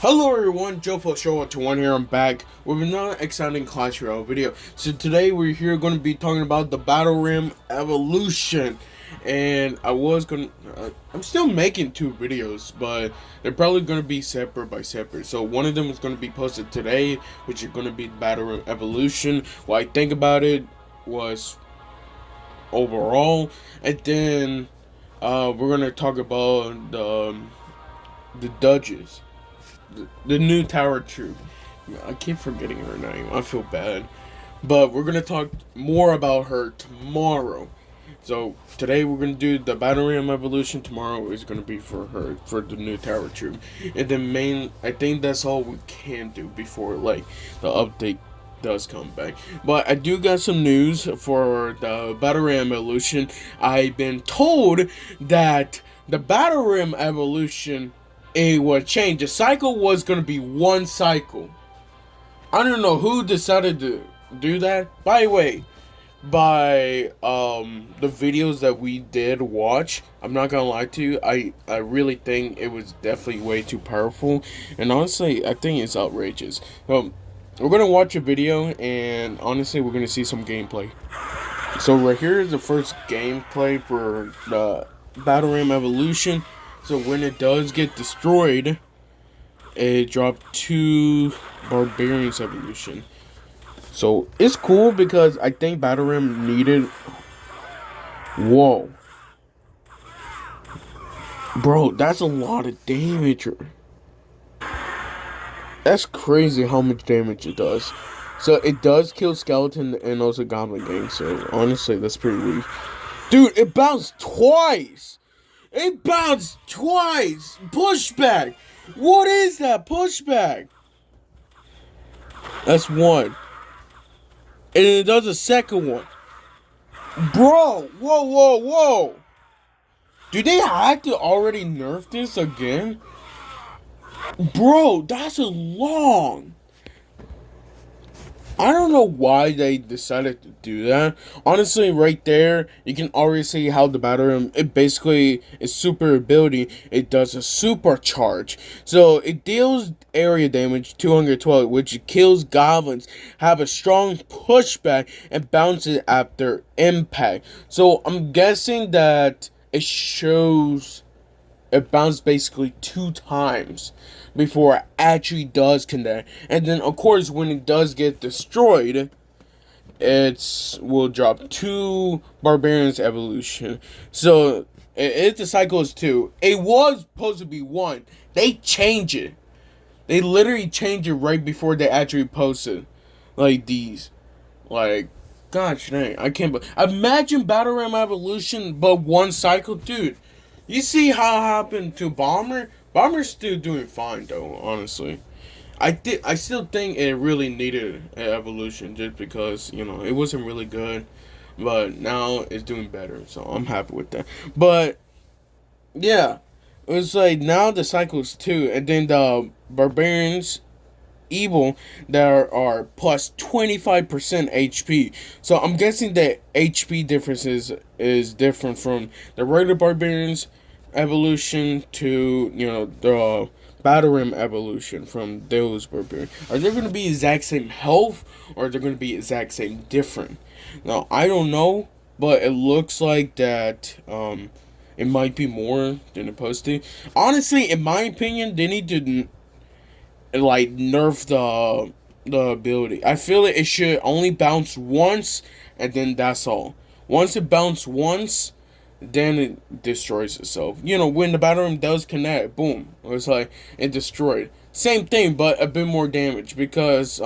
Hello everyone, Joe Show to one here. I'm back with another exciting Clash Royale video. So today we're here going to be talking about the Battle Rim Evolution, and I'm still making two videos, but they're probably going to be separate by separate. So one of them is going to be posted today, which is going to be Battle Rim Evolution. What I think about it was overall, and then we're going to talk about the Duchess. The new Tower Troop. I keep forgetting her name. I feel bad. But we're going to talk more about her tomorrow. So today we're going to do the Battle Rim Evolution. Tomorrow is going to be for her, for the new Tower Troop. And then I think that's all we can do before the update does come back. But I do got some news for the Battle Rim Evolution. I've been told that the Battle Rim Evolution, it would change. The cycle was going to be one cycle. I don't know who decided to do that. By the way, by the videos that we did watch, I'm not gonna lie to you, I really think it was definitely way too powerful, and honestly I think it's outrageous. We're gonna watch a video, and honestly we're gonna see some gameplay. So right here is the first gameplay for the Battle Rim Evolution. So when it does get destroyed, it dropped 2 Barbarians Evolution. So it's cool because I think Battle Rim needed... Whoa. Bro, that's a lot of damage. That's crazy how much damage it does. So it does kill Skeleton and also Goblin Gang. So honestly, that's pretty weak. Dude, it bounced twice! It bounced twice! Pushback! What is that? Pushback! That's one. And it does a second one. Bro! Whoa, whoa, whoa! Do they have to already nerf this again? Bro, that's a long... I don't know why they decided to do that. Honestly, right there, you can already see how the Battle Rim, it basically is super ability. It does a supercharge. So it deals area damage 212, which kills goblins, have a strong pushback, and bounces after impact. So I'm guessing that it shows it bounced basically 2 times before it actually does connect. And then, of course, when it does get destroyed, it will drop 2 Barbarians Evolution. So, if the cycle is 2, it was supposed to be 1. They change it. They literally change it right before they actually posted. Like these. Like, gosh dang, I can't imagine Battle Rim Evolution, but 1 cycle, dude. You see how it happened to Bomber? Bomber's still doing fine though, honestly. I still think it really needed an evolution just because, it wasn't really good. But now it's doing better, so I'm happy with that. But yeah. It was like now the cycle's 2, and then the Barbarians evil that are plus 25% HP. So I'm guessing that HP differences is different from the regular Barbarians evolution to, the Battle Rim evolution from those Barbarians. Are they going to be exact same health, or are they going to be exact same different? Now, I don't know, but it looks like that it might be more than it posted. Honestly, in my opinion, they need to nerf the ability. I feel it should only bounce once, and then that's all. Once it bounces once, then it destroys itself. When the Battle Rim does connect, boom, it's like it destroyed. Same thing, but a bit more damage, because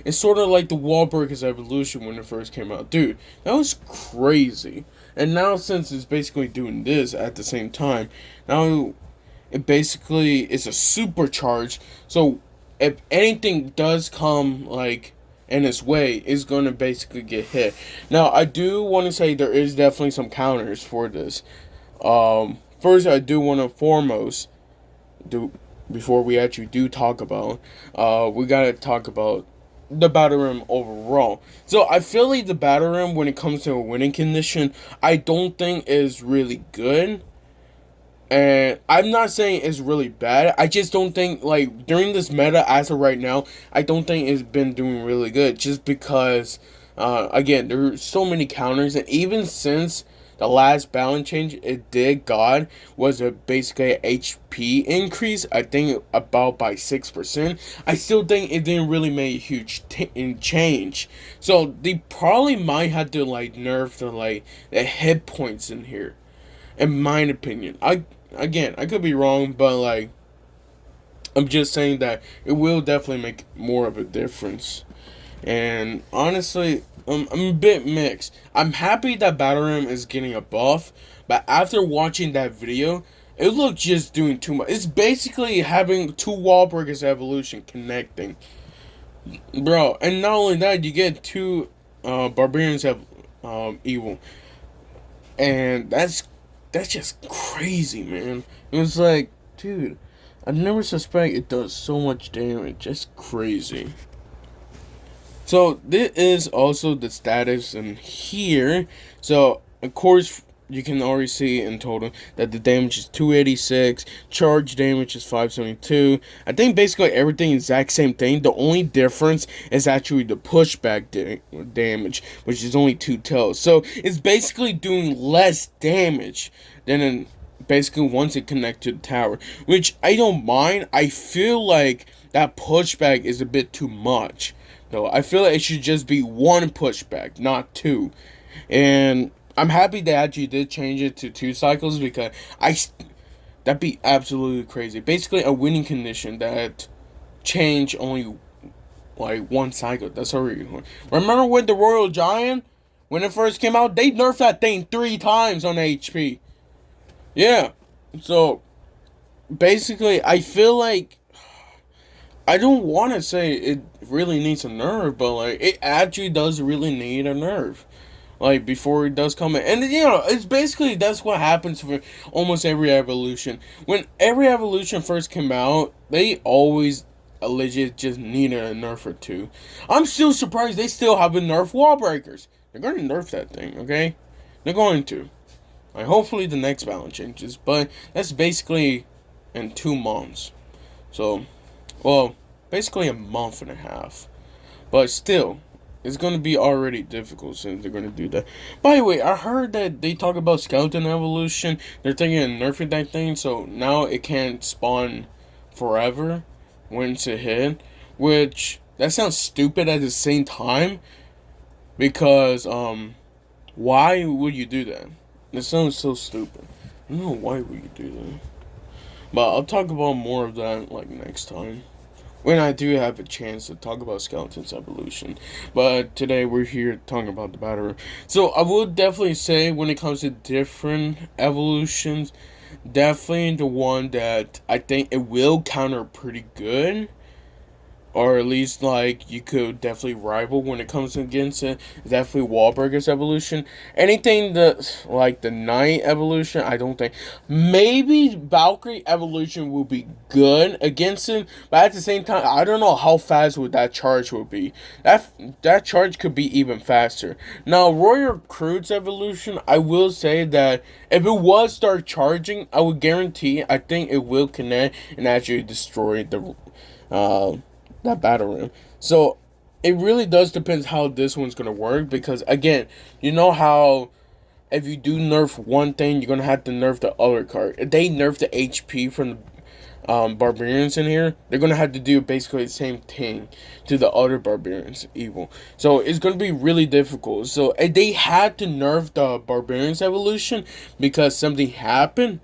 it's sort of like the Wall Breakers evolution when it first came out. Dude, that was crazy. And now, since it's basically doing this at the same time, now it basically is a supercharge. So if anything does come in its way, it's gonna basically get hit. Now I do want to say there is definitely some counters for this. First, I do want to foremost before we actually do talk about, we gotta talk about the Battle Rim overall. So I feel like the Battle Rim, when it comes to a winning condition, I don't think is really good. And I'm not saying it's really bad. I just don't think, like, during this meta as of right now, I don't think it's been doing really good. Just because, again, there are so many counters, and even since the last balance change, it did God was a basically a HP increase. I think about by 6%. I still think it didn't really make a huge change. So they probably might have to like nerf the hit points in here, in my opinion. I could be wrong, but like I'm just saying that it will definitely make more of a difference. And honestly, I'm a bit mixed. I'm happy that Battleram is getting a buff, but after watching that video, it looked just doing too much. It's basically having two wall breakers evolution connecting, bro. And not only that, you get two barbarians have evil, and that's just crazy, man. It was like, dude, I never suspect it does so much damage. It's crazy. So this is also the status in here. So of course you can already see in total that the damage is 286, charge damage is 572. I think basically everything is the exact same thing. The only difference is actually the pushback damage, which is only 2 tells. So it's basically doing less damage than basically once it connects to the tower, which I don't mind. I feel like that pushback is a bit too much. No, I feel like it should just be one pushback, not two. And I'm happy they actually did change it to 2 cycles, because that'd be absolutely crazy. Basically, a winning condition that change only like 1 cycle. That's already. Remember when the Royal Giant, when it first came out, they nerfed that thing 3 times on HP. Yeah. So basically, I feel like I don't want to say it really needs a nerve, but like it actually does really need a nerve, like before it does come in. And you know, it's basically that's what happens for almost every evolution. When every evolution first came out, they always legit just needed a nerf or two. I'm still surprised they still haven't nerfed wall breakers. They're going to nerf that thing, okay? They're going to. Like, hopefully the next balance changes, but that's basically in 2 months. So, well, basically a month and a half. But still, it's going to be already difficult since they're going to do that. By the way, I heard that they talk about skeleton evolution. They're thinking of nerfing that thing, so now it can't spawn forever once it hit. Which, that sounds stupid at the same time. Because, why would you do that? It sounds so stupid. I don't know why would you do that. But I'll talk about more of that like next time, when I do have a chance to talk about Skeleton's evolution. But today we're here talking about the battery. So I would definitely say when it comes to different evolutions, definitely the one that I think it will counter pretty good, or at least like you could definitely rival when it comes against it, definitely Wahlberger's evolution. Anything that like the Knight evolution, I don't think. Maybe Valkyrie evolution will be good against him, but at the same time, I don't know how fast would that charge will be. That charge could be even faster. Now Royal Crude's evolution, I will say that if it was start charging, I would guarantee I think it will connect and actually destroy the that battle room. So it really does depend how this one's gonna work, because again, you know how if you do nerf one thing, you're gonna have to nerf the other card. If they nerf the HP from the barbarians in here, they're gonna have to do basically the same thing to the other barbarians evil. So it's gonna be really difficult. So if they had to nerf the barbarians evolution because something happened,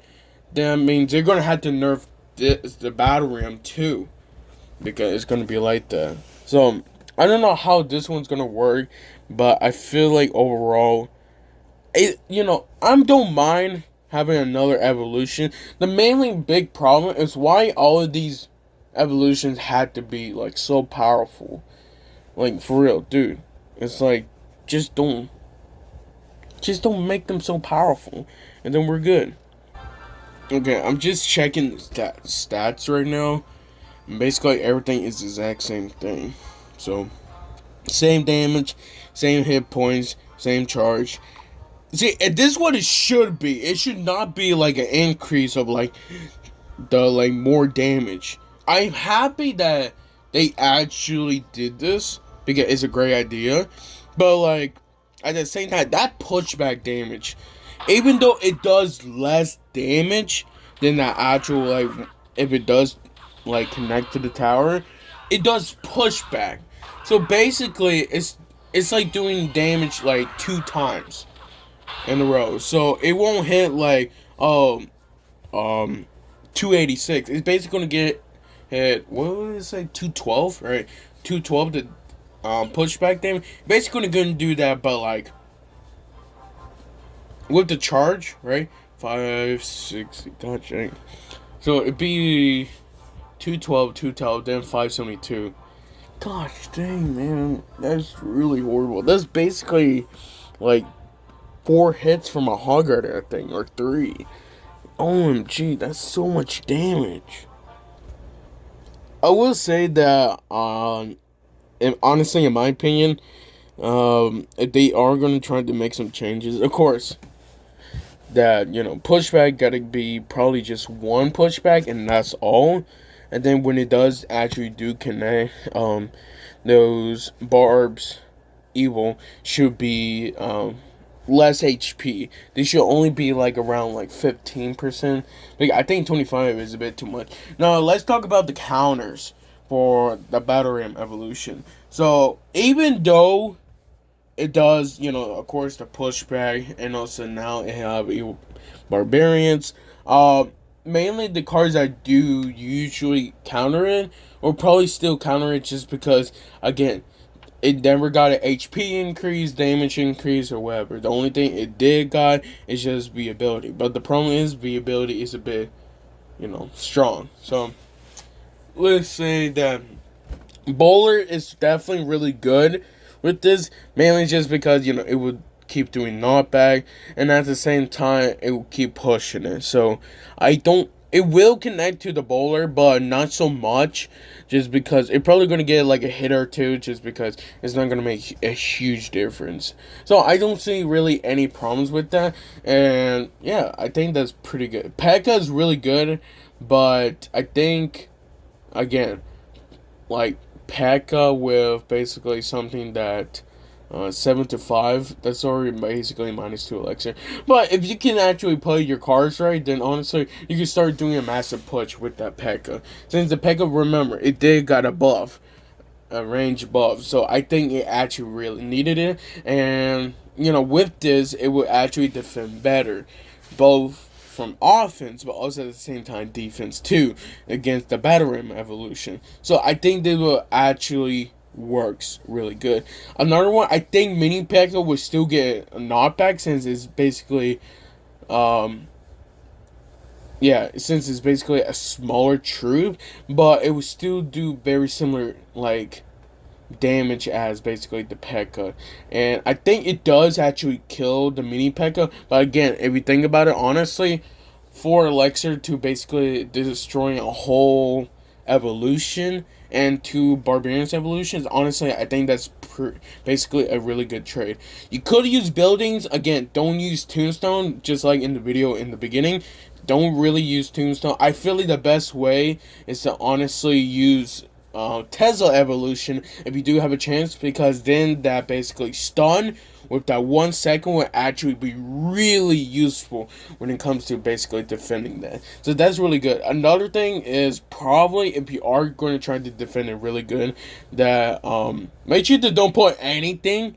that means they're gonna have to nerf the battle ram too, because it's gonna be like that. So I don't know how this one's gonna work, but I feel like overall, I don't mind having another evolution. The mainly big problem is why all of these evolutions had to be like so powerful. Like for real, dude. It's like just don't make them so powerful, and then we're good. Okay, I'm just checking the stats right now. Basically, everything is the exact same thing. So, same damage, same hit points, same charge. See, and this is what it should be. It should not be like an increase of like the like more damage. I'm happy that they actually did this because it's a great idea. But like at the same time, that pushback damage, even though it does less damage than the actual like if it does like connect to the tower, it does pushback. So basically, it's like doing damage like 2 times in a row. So it won't hit like um 286. It's basically gonna get hit. What would it say? 212, right? 212 to pushback damage. Basically gonna do that, but like with the charge, right? 560 touching. So it'd be 212, 212, then 572. Gosh dang, man, that's really horrible. That's basically like 4 hits from a Hoggard, I think, or 3. OMG, that's so much damage. I will say that, and honestly, in my opinion, if they are going to try to make some changes, of course, that, pushback got to be probably just one pushback, and that's all. And then when it does actually do connect, those barbs, evil, should be, less HP. They should only be like around like 15%. Like I think 25 is a bit too much. Now let's talk about the counters for the Battle Ram evolution. So even though it does, of course the pushback, and also now it have evil barbarians. Mainly the cards I do usually counter it, or probably still counter it just because again it never got an HP increase, damage increase, or whatever. The only thing it did got is just V-ability. But the problem is V-ability is a bit, strong. So let's say that Bowler is definitely really good with this, mainly just because, it would keep doing knockback, and at the same time it will keep pushing it. So it will connect to the bowler, but not so much, just because it's probably going to get like a hit or two, just because it's not going to make a huge difference. So I don't see really any problems with that, and yeah, I think that's pretty good. P.E.K.K.A is really good, but I think, again, like P.E.K.K.A with basically something that 7 to 5, that's already basically -2 elixir. But if you can actually play your cards right, then honestly, you can start doing a massive push with that P.E.K.K.A. Since the P.E.K.K.A, remember, it did got a buff, a range buff. So I think it actually really needed it. And, with this, it will actually defend better. Both from offense, but also at the same time defense too, against the Battle Ram evolution. So I think they will actually works really good. Another one, I think Mini P.E.K.K.A will still get a knockback since it's basically, since it's basically a smaller troop, but it will still do very similar, like, damage as basically the P.E.K.K.A. And I think it does actually kill the Mini P.E.K.K.A, but again, if you think about it, honestly, for Elixir to basically destroying a whole evolution and 2 Barbarians evolutions, honestly, I think that's basically a really good trade. You could use buildings. Again, don't use Tombstone, just like in the video in the beginning. Don't really use Tombstone. I feel like the best way is to honestly use Tesla evolution if you do have a chance, because then that basically stun with that 1 second will actually be really useful when it comes to basically defending that. So that's really good. Another thing is probably if you are going to try to defend it really good, that make sure to don't put anything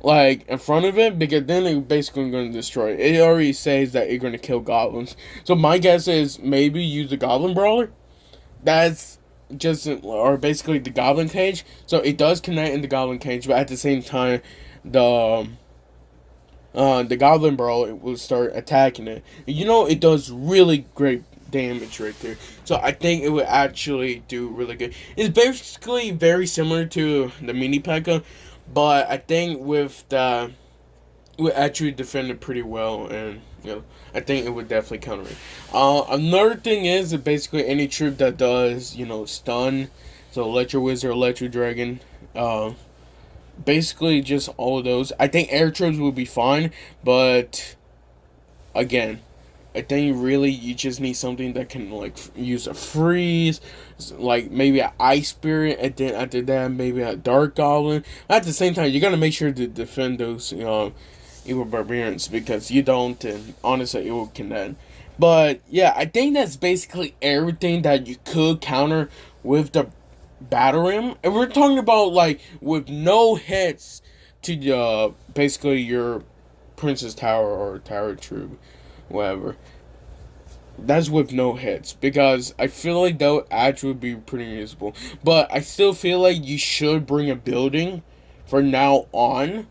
like in front of it, because then it's basically going to destroy it. It already says that you're going to kill goblins. So my guess is maybe use the goblin brawler. That's just, or basically the goblin cage. So it does connect in the goblin cage, but at the same time the goblin brawler will start attacking it. It does really great damage right there. So I think it would actually do really good. It's basically very similar to the Mini P.E.K.K.A, but I think with the it would actually defend it pretty well, and I think it would definitely counter it. Another thing is that basically any troop that does stun, so Electro Wizard, Electro Dragon, Basically, just all of those. I think air troops will be fine, but again, I think really you just need something that can like use a freeze, like maybe an ice spirit, and then after that maybe a dark goblin. At the same time, you gotta make sure to defend those evil barbarians because you don't, and honestly, it will connect. But yeah, I think that's basically everything that you could counter with the battle ram, and we're talking about like with no hits to basically your Princess Tower or Tower Troop, whatever. That's with no hits because I feel like that would actually be pretty useful. But I still feel like you should bring a building for now on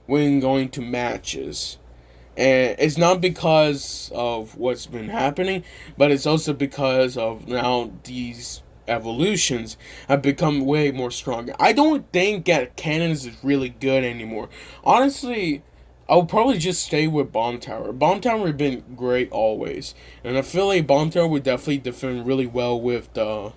when going to matches. And it's not because of what's been happening, but it's also because of now these evolutions have become way more stronger. I don't think that cannons is really good anymore. Honestly, I would probably just stay with Bomb Tower. Bomb Tower has been great always, and I feel like Bomb Tower would definitely defend really well with the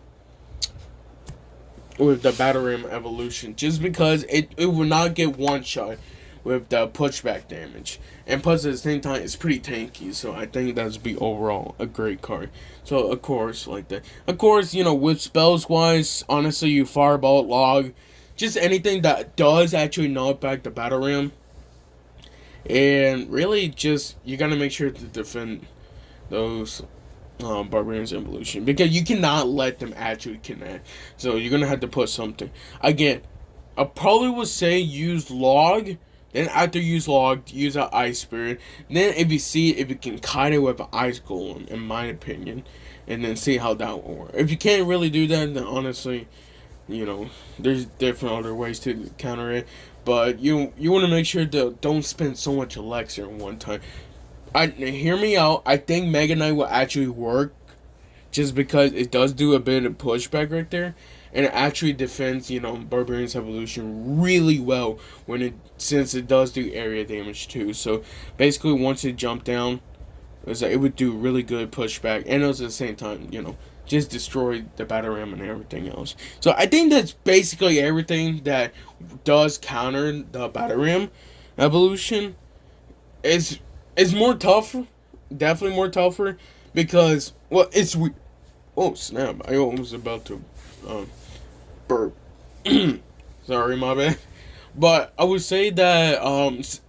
Battle Ram evolution, just because it will not get one shot with the pushback damage, and plus at the same time it's pretty tanky. So I think that'd be overall a great card. So of course, like that. Of course, with spells wise, honestly, you Fireball, Log, just anything that does actually knock back the Battle Ram. And really, just you gotta make sure to defend those Barbarians Evolution because you cannot let them actually connect. So you're gonna have to put something. Again, I probably would say use Log. Then after use Log, use an Ice Spirit. Then if you see if you can kite it with an Ice Golem, in my opinion, and then see how that will work. If you can't really do that, then honestly, there's different other ways to counter it. But you want to make sure to don't spend so much elixir in one time. Hear me out. I think Mega Knight will actually work, just because it does do a bit of pushback right there, and it actually defends Barbarian's Evolution really well since it does do area damage too. So basically, once it jumped down, it would do really good pushback, and at the same time, just destroy the battle ram and everything else. So I think that's basically everything that does counter the battle ram evolution. It's more tougher, definitely more tougher, because it's oh snap! I almost about to burp. Sorry, my bad. But I would say that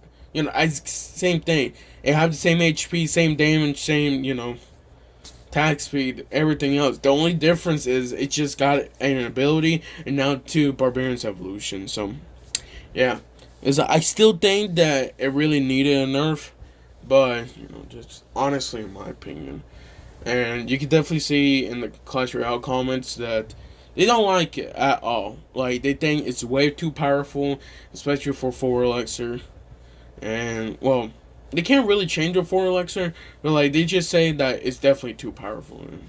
same thing. It have the same HP, same damage, same attack speed, everything else. The only difference is it just got an ability, and now to Barbarian's Evolution. So yeah, I still think that it really needed a nerf, but just honestly, in my opinion, and you can definitely see in the Clash Royale comments that they don't like it at all. Like they think it's way too powerful, especially for 4 elixir, and well, they can't really change it for elixir, but like they just say that it's definitely too powerful in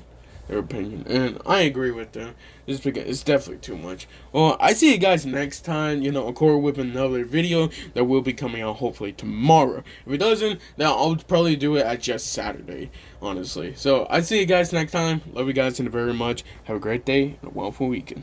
their opinion, and I agree with them. Just because it's definitely too much. Well, I see you guys next time. Of course, with another video that will be coming out hopefully tomorrow. If it doesn't, then I'll probably do it at just Saturday, honestly. So I see you guys next time. Love you guys very much. Have a great day and a wonderful weekend.